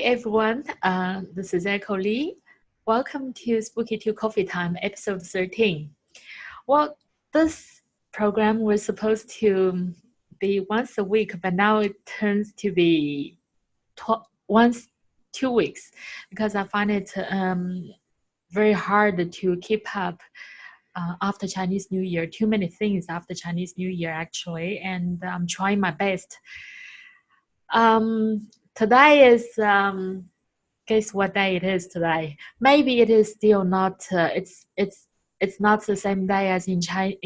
everyone. This is Echo Lee. Welcome to Spooky to Coffee Time, episode 13. Well, this program was supposed to be once a week, but now it turns to be once 2 weeks because I find it very hard to keep up after Chinese New Year. Too many things after Chinese New Year, actually, and I'm trying my best. Today is guess what day it is today? Maybe it is still not. It's not the same day as in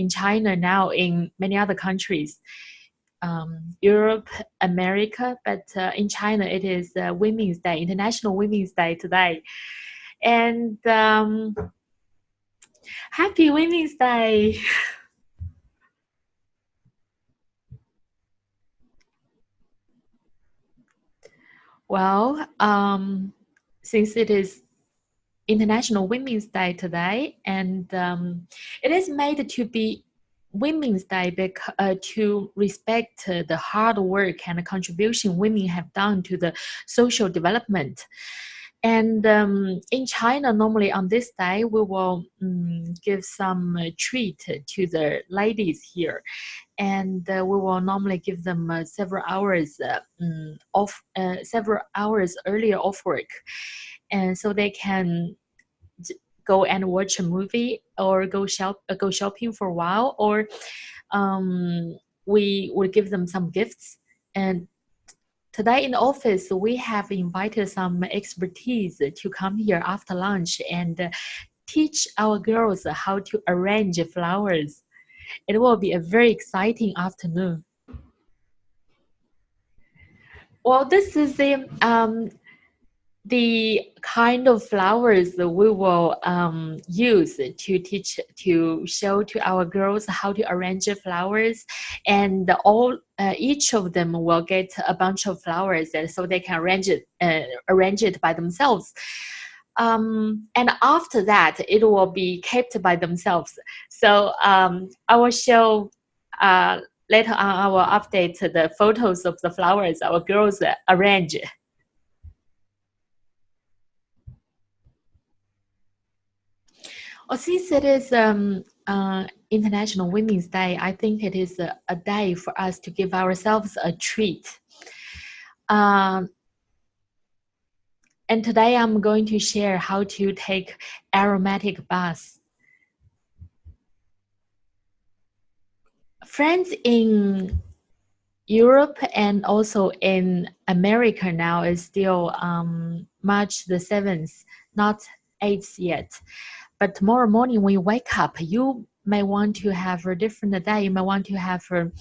China now. In many other countries, Europe, America, but in China it is Women's Day, International Women's Day today, and Happy Women's Day. Well, since it is International Women's Day today, and it is made to be Women's Day to respect the hard work and the contribution women have done to the social development. And in China, normally on this day, we will give some treat to the ladies here. And we will normally give them several hours several hours earlier off work, and so they can go and watch a movie or go shopping for a while, or we will give them some gifts. And today in the office, we have invited some expertise to come here after lunch and teach our girls how to arrange flowers. It will be a very exciting afternoon. Well, this is the kind of flowers that we will use to show to our girls how to arrange flowers, and each of them will get a bunch of flowers, so they can arrange it by themselves. And after that, it will be kept by themselves. So I will show later on. I will update the photos of the flowers our girls arrange. Well, since it is International Women's Day, I think it is a day for us to give ourselves a treat. And today I'm going to share how to take aromatic baths. Friends in Europe and also in America now is still March the 7th, not 8th yet. But tomorrow morning when you wake up, you may want to have a different day. You may want to have a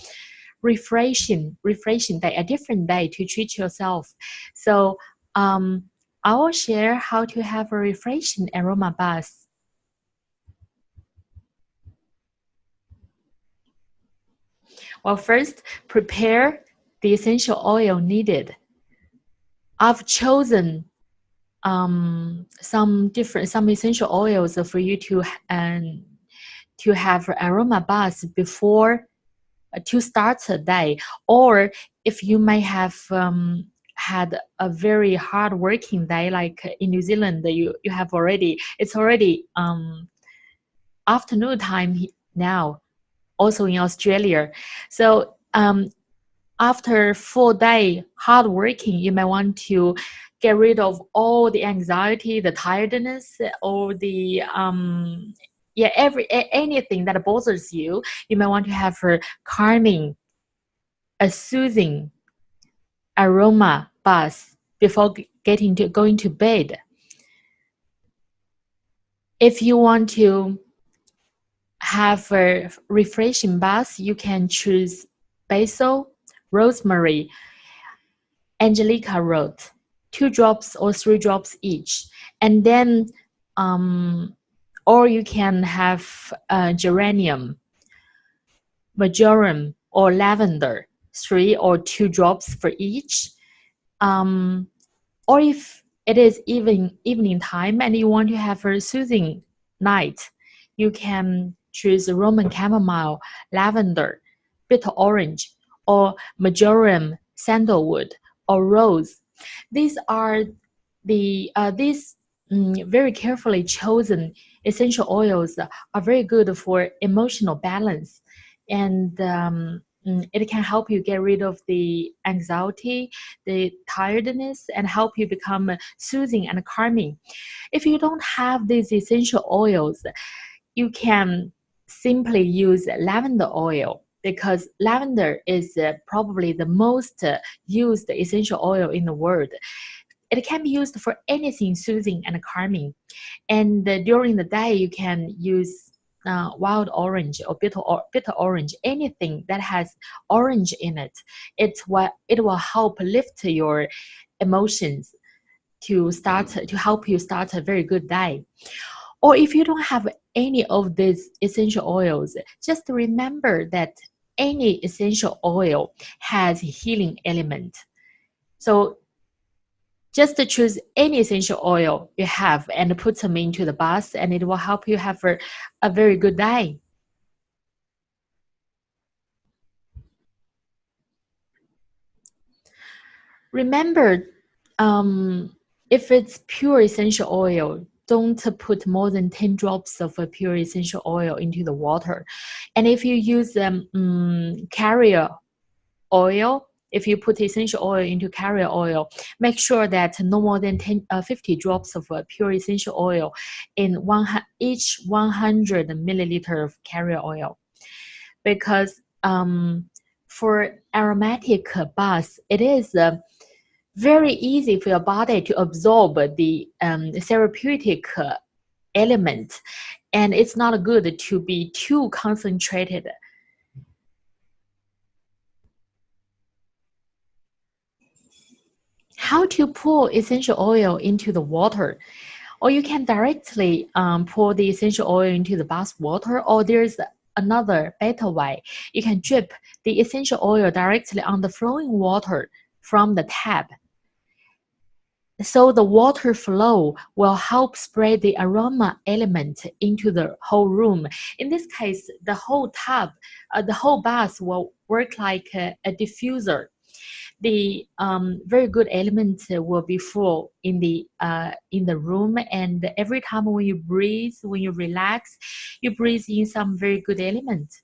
refreshing day, a different day to treat yourself. So I will share how to have a refreshing aroma bath. Well, first, prepare the essential oil needed. I've chosen some essential oils for you to have aroma bath before to start the day, or if you may have had a very hard working day, like in New Zealand, it's already afternoon time now, also in Australia. So after full day hard working, you may want to get rid of all the anxiety, the tiredness, or the anything that bothers you. You may want to have a calming, a soothing aroma bath before going to bed. If you want to have a refreshing bath, you can choose basil, rosemary, angelica root, 2 drops or 3 drops each, and then or you can have geranium, marjoram, or lavender, 3 or 2 drops for each. Or if it is evening time and you want to have a soothing night, you can choose Roman chamomile, lavender, bitter orange, or marjoram, sandalwood, or rose. These are these very carefully chosen essential oils are very good for emotional balance, and it can help you get rid of the anxiety, the tiredness, and help you become soothing and calming. If you don't have these essential oils, you can simply use lavender oil, because lavender is probably the most used essential oil in the world. It can be used for anything soothing and calming. And during the day, you can use wild orange or bitter orange, anything that has orange in it. It will help lift your emotions to help you start a very good day. Or if you don't have any of these essential oils, just remember that any essential oil has healing element. So just to choose any essential oil you have and put them into the bath, and it will help you have a very good day. Remember, if it's pure essential oil, don't put more than 10 drops of a pure essential oil into the water. And if you use carrier oil, if you put essential oil into carrier oil, make sure that no more than 50 drops of pure essential oil in each 100 milliliter of carrier oil. Because for aromatic bath, it is very easy for your body to absorb the therapeutic element, and it's not good to be too concentrated. How to pour essential oil into the water? Or you can directly pour the essential oil into the bath water, or there's another better way. You can drip the essential oil directly on the flowing water from the tap. So the water flow will help spread the aroma element into the whole room. In this case, the whole tub, the whole bath will work like a diffuser. The very good element will be full in the room, and every time when you breathe, when you relax, you breathe in some very good element.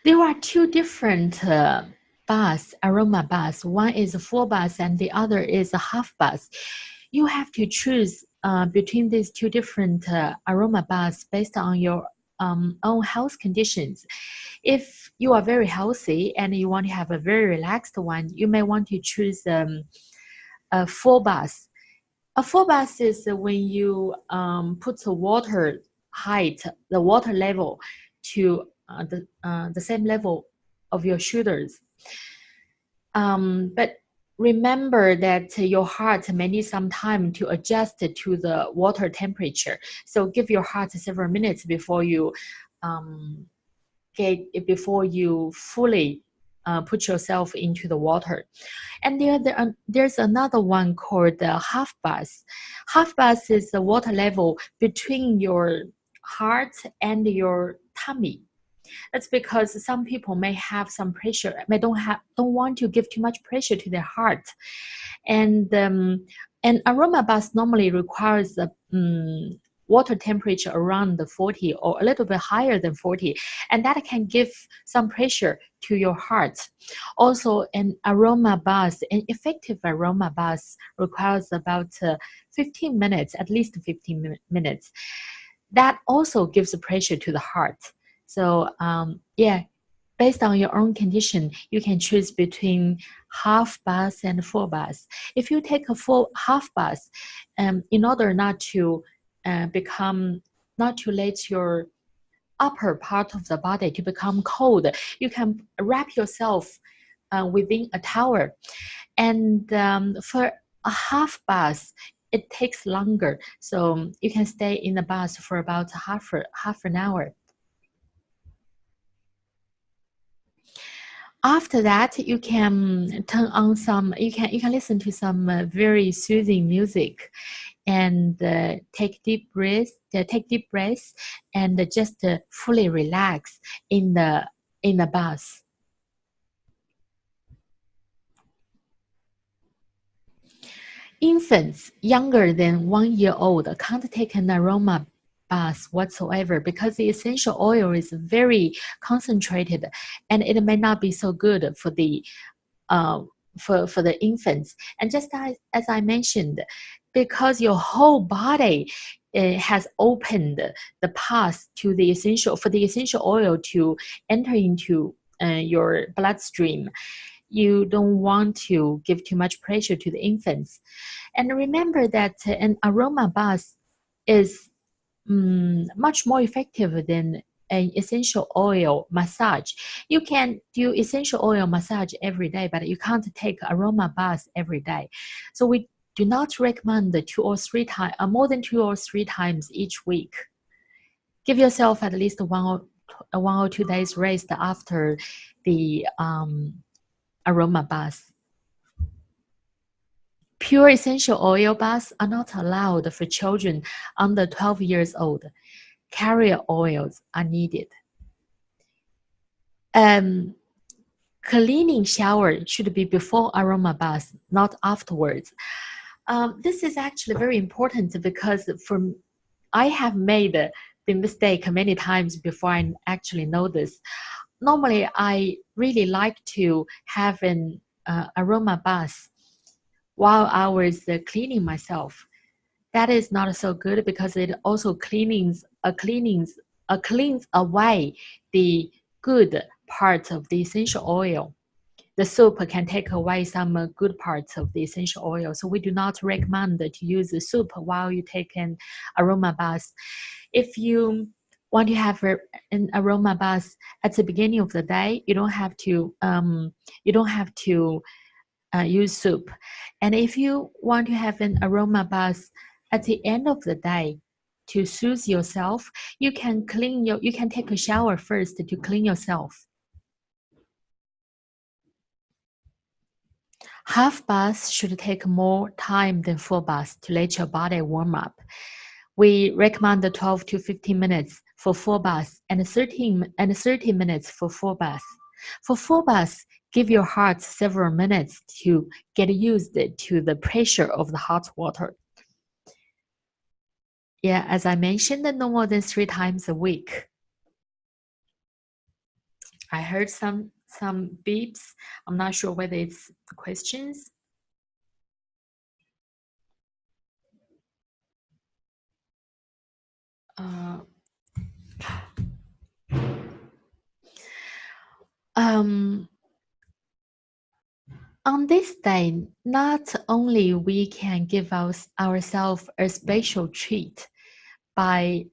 There are two different baths, aroma baths. One is a full bath and the other is a half bath. You have to choose between these two different aroma baths based on your own health conditions. If you are very healthy and you want to have a very relaxed one, you may want to choose a full bath. A full bath is when you put the water height, the water level to the same level of your shoulders. But remember that your heart may need some time to adjust to the water temperature. So give your heart several minutes before you before you fully put yourself into the water. And there's another one called the half bath. Half bath is the water level between your heart and your tummy. That's because some people may have some pressure, don't want to give too much pressure to their heart, and an aroma bath normally requires a water temperature around the 40 or a little bit higher than 40, and that can give some pressure to your heart. Also, an aroma bath, an effective aroma bath requires about 15 minutes, at least 15 minutes. That also gives pressure to the heart. So yeah, based on your own condition, you can choose between half bath and full bath. If you take a full half bath, in order not to let your upper part of the body to become cold, you can wrap yourself within a towel. And for a half bath, it takes longer, so you can stay in the bath for about half an hour. After that, you can turn on some. You can listen to some very soothing music, and take deep breaths, and just fully relax in the bath. Infants younger than 1 year old can't take an aroma bath whatsoever because the essential oil is very concentrated and it may not be so good for the uh, for the infants. And just as I mentioned, because your whole body has opened the path to the essential oil to enter into your bloodstream, you don't want to give too much pressure to the infants. And remember that an aroma bath is much more effective than an essential oil massage. You can do essential oil massage every day, but you can't take aroma bath every day. So we do not recommend more than 2 or 3 times each week. Give yourself at least 1 or 2 days rest after the aroma bath. Pure essential oil baths are not allowed for children under 12 years old. Carrier oils are needed. Cleaning shower should be before aroma bath, not afterwards. This is actually very important because I have made the mistake many times before I actually know this. Normally, I really like to have an aroma bath while I was cleaning myself. That is not so good because it also cleans away the good parts of the essential oil. The soap can take away some good parts of the essential oil. So we do not recommend to use the soap while you take an aroma bath. If you want to have an aroma bath at the beginning of the day, you don't have to use soap. And if you want to have an aroma bath at the end of the day to soothe yourself, you can take a shower first to clean yourself. Half baths should take more time than full baths to let your body warm up. We recommend 12 to 15 minutes for full baths and 30 minutes for full baths. For full baths, give your heart several minutes to get used to the pressure of the hot water. Yeah, as I mentioned, no more than 3 times a week. I heard some beeps. I'm not sure whether it's questions. On this day, not only we can give ourselves a special treat by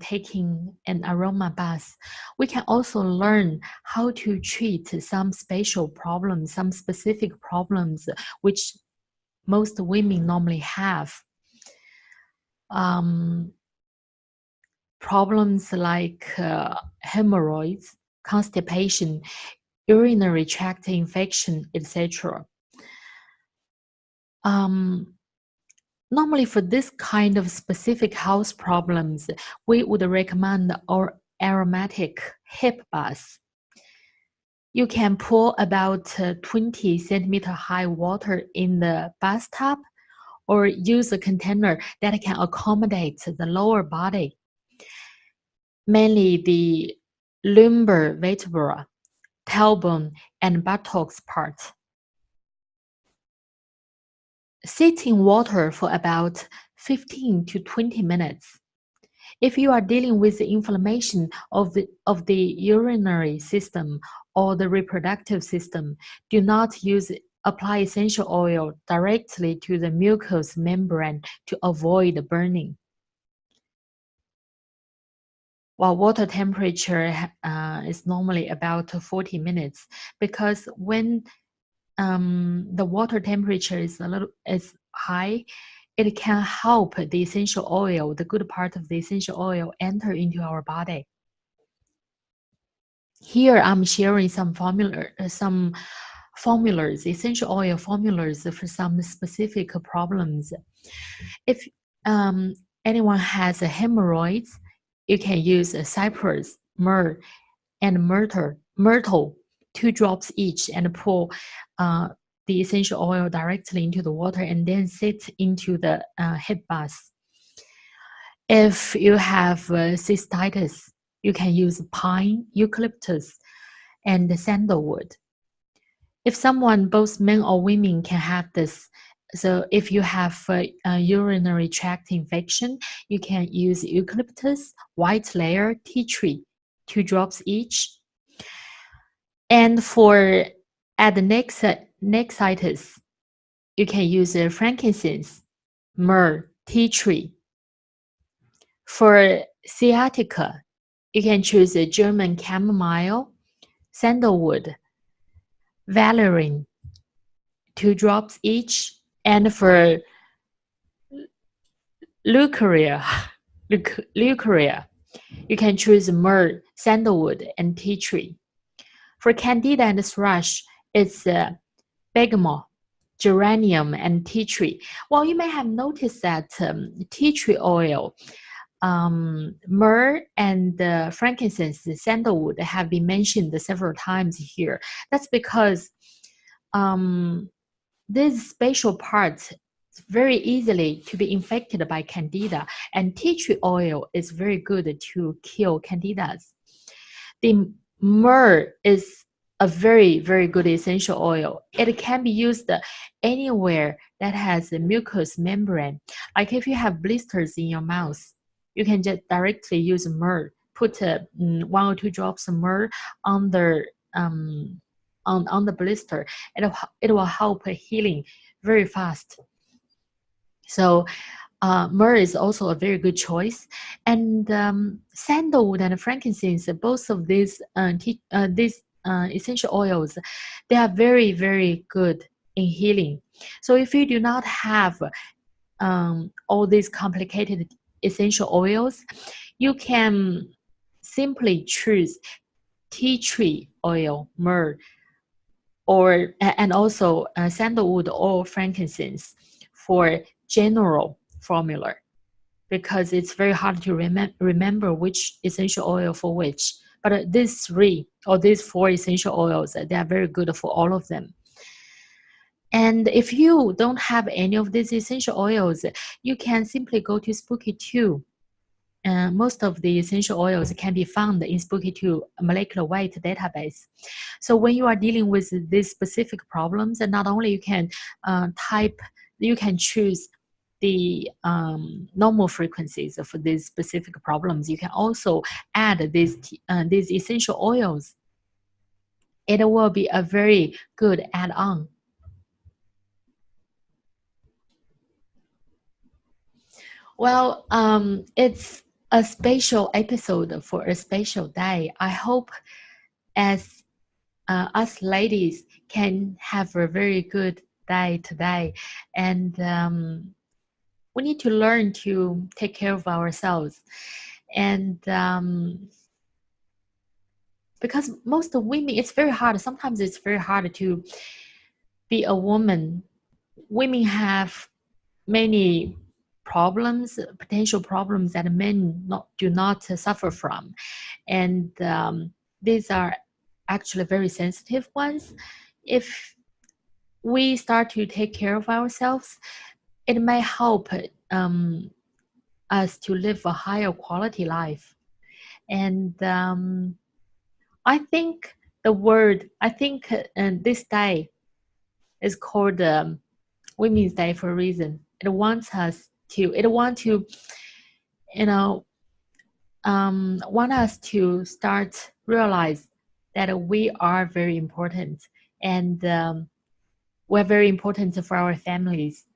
taking an aroma bath, we can also learn how to treat some specific problems which most women normally have. Problems like hemorrhoids, constipation, urinary tract infection, etc. Normally for this kind of specific health problems, we would recommend our aromatic hip bath. You can pour about 20 centimeter high water in the bathtub or use a container that can accommodate the lower body, mainly the lumbar vertebra, tailbone, and buttocks part. Sit in water for about 15 to 20 minutes. If you are dealing with the inflammation of the urinary system or the reproductive system, do not apply essential oil directly to the mucous membrane to avoid burning. While water temperature is normally about 40 minutes, because when the water temperature is high, it can help the essential oil, the good part of the essential oil, enter into our body. Here I'm sharing some formulas, essential oil formulas for some specific problems. If anyone has hemorrhoids, you can use cypress, myrrh, and myrtle, 2 drops each, and pour the essential oil directly into the water and then sit into the hip bath. If you have cystitis, you can use pine, eucalyptus, and sandalwood. If someone, both men or women, can have this, so if you have a urinary tract infection, you can use eucalyptus, white layer, tea tree, 2 drops each. And for adnexitis, you can use frankincense, myrrh, tea tree. For sciatica, you can choose a German chamomile, sandalwood, valerian, 2 drops each. And for leukorrhea, you can choose myrrh, sandalwood, and tea tree. For candida and thrush, it's bergamot, geranium, and tea tree. Well, you may have noticed that tea tree oil, myrrh, and frankincense, sandalwood have been mentioned several times here. That's because these special parts very easily to be infected by candida, and tea tree oil is very good to kill candidas. The myrrh is a very, very good essential oil. It can be used anywhere that has a mucous membrane. Like if you have blisters in your mouth, you can just directly use myrrh. Put 1 or 2 drops of myrrh on the on the blister. It will help healing very fast. So myrrh is also a very good choice, and sandalwood and frankincense, both of these essential oils, they are very, very good in healing. So if you do not have all these complicated essential oils, you can simply choose tea tree oil, myrrh, or and also sandalwood or frankincense for general formula, because it's very hard to remember which essential oil for which. But these 3 or these 4 essential oils, they are very good for all of them. And if you don't have any of these essential oils, you can simply go to Spooky 2. Most of the essential oils can be found in Spooky 2 molecular weight database. So when you are dealing with these specific problems, and not only you can you can choose the normal frequencies for these specific problems, you can also add these essential oils. It will be a very good add-on. Well, it's a special episode for a special day. I hope as us ladies can have a very good day today, and we need to learn to take care of ourselves. And because most of women, it's very hard. Sometimes it's very hard to be a woman. Women have many problems, potential problems that men do not suffer from. And these are actually very sensitive ones. If we start to take care of ourselves, it may help us to live a higher quality life. And I think this day is called Women's Day for a reason. It wants us to start realize that we are very important, and we're very important for our families.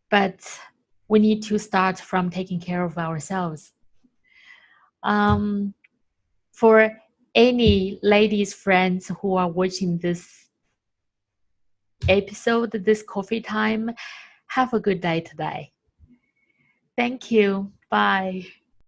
But we need to start from taking care of ourselves. For any ladies friends who are watching this episode, this coffee time, have a good day today. Thank you. Bye.